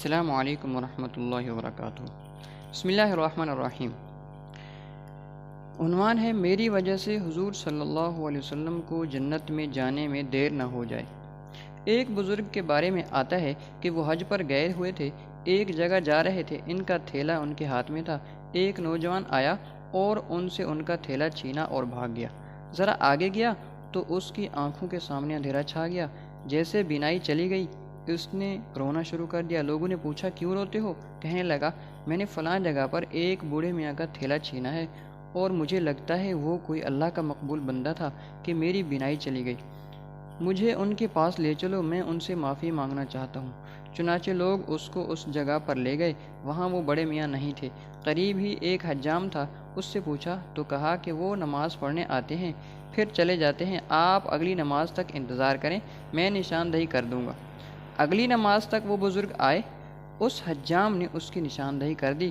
السلام علیکم ورحمۃ اللہ وبرکاتہ۔ بسم اللہ الرحمن الرحیم۔ عنوان ہے میری وجہ سے حضور صلی اللہ علیہ وسلم کو جنت میں جانے میں دیر نہ ہو جائے۔ ایک بزرگ کے بارے میں آتا ہے کہ وہ حج پر گئے ہوئے تھے، ایک جگہ جا رہے تھے، ان کا تھیلا ان کے ہاتھ میں تھا۔ ایک نوجوان آیا اور ان سے ان کا تھیلا چھینا اور بھاگ گیا۔ ذرا آگے گیا تو اس کی آنکھوں کے سامنے اندھیرا چھا گیا، جیسے بینائی چلی گئی۔ اس نے رونا شروع کر دیا۔ لوگوں نے پوچھا کیوں روتے ہو؟ کہنے لگا میں نے فلاں جگہ پر ایک بوڑھے میاں کا تھیلا چھینا ہے اور مجھے لگتا ہے وہ کوئی اللہ کا مقبول بندہ تھا کہ میری بینائی چلی گئی۔ مجھے ان کے پاس لے چلو، میں ان سے معافی مانگنا چاہتا ہوں۔ چنانچہ لوگ اس کو اس جگہ پر لے گئے۔ وہاں وہ بڑے میاں نہیں تھے، قریب ہی ایک حجام تھا۔ اس سے پوچھا تو کہا کہ وہ نماز پڑھنے آتے ہیں پھر چلے جاتے ہیں، آپ اگلی نماز تک انتظار کریں، میں نشاندہی کر دوں گا۔ اگلی نماز تک وہ بزرگ آئے، اس حجام نے اس کی نشاندہی کر دی۔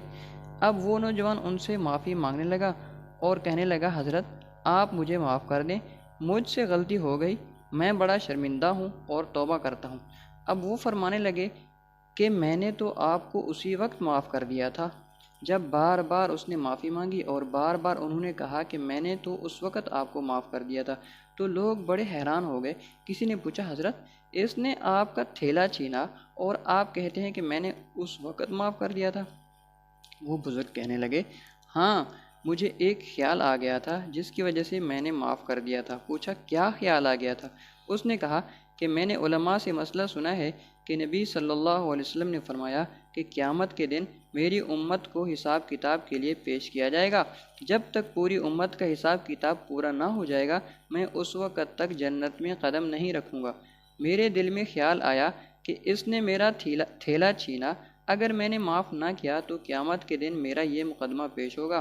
اب وہ نوجوان ان سے معافی مانگنے لگا اور کہنے لگا حضرت آپ مجھے معاف کر دیں، مجھ سے غلطی ہو گئی، میں بڑا شرمندہ ہوں اور توبہ کرتا ہوں۔ اب وہ فرمانے لگے کہ میں نے تو آپ کو اسی وقت معاف کر دیا تھا جب بار بار اس نے معافی مانگی، اور بار بار انہوں نے کہا کہ میں نے تو اس وقت آپ کو معاف کر دیا تھا۔ تو لوگ بڑے حیران ہو گئے۔ کسی نے پوچھا حضرت اس نے آپ کا تھیلا چھینا اور آپ کہتے ہیں کہ میں نے اس وقت معاف کر دیا تھا؟ وہ بزرگ کہنے لگے ہاں، مجھے ایک خیال آ گیا تھا جس کی وجہ سے میں نے معاف کر دیا تھا۔ پوچھا کیا خیال آ گیا تھا؟ اس نے کہا کہ میں نے علماء سے مسئلہ سنا ہے کہ نبی صلی اللہ علیہ وسلم نے فرمایا کہ قیامت کے دن میری امت کو حساب کتاب کے لیے پیش کیا جائے گا۔ جب تک پوری امت کا حساب کتاب پورا نہ ہو جائے گا میں اس وقت تک جنت میں قدم نہیں رکھوں گا۔ میرے دل میں خیال آیا کہ اس نے میرا تھیلا چھینا، اگر میں نے معاف نہ کیا تو قیامت کے دن میرا یہ مقدمہ پیش ہوگا،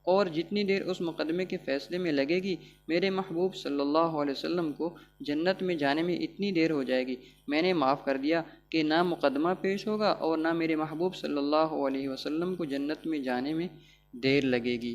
اور جتنی دیر اس مقدمے کے فیصلے میں لگے گی میرے محبوب صلی اللہ علیہ وسلم کو جنت میں جانے میں اتنی دیر ہو جائے گی۔ میں نے معاف کر دیا کہ نہ مقدمہ پیش ہوگا اور نہ میرے محبوب صلی اللہ علیہ وسلم کو جنت میں جانے میں دیر لگے گی۔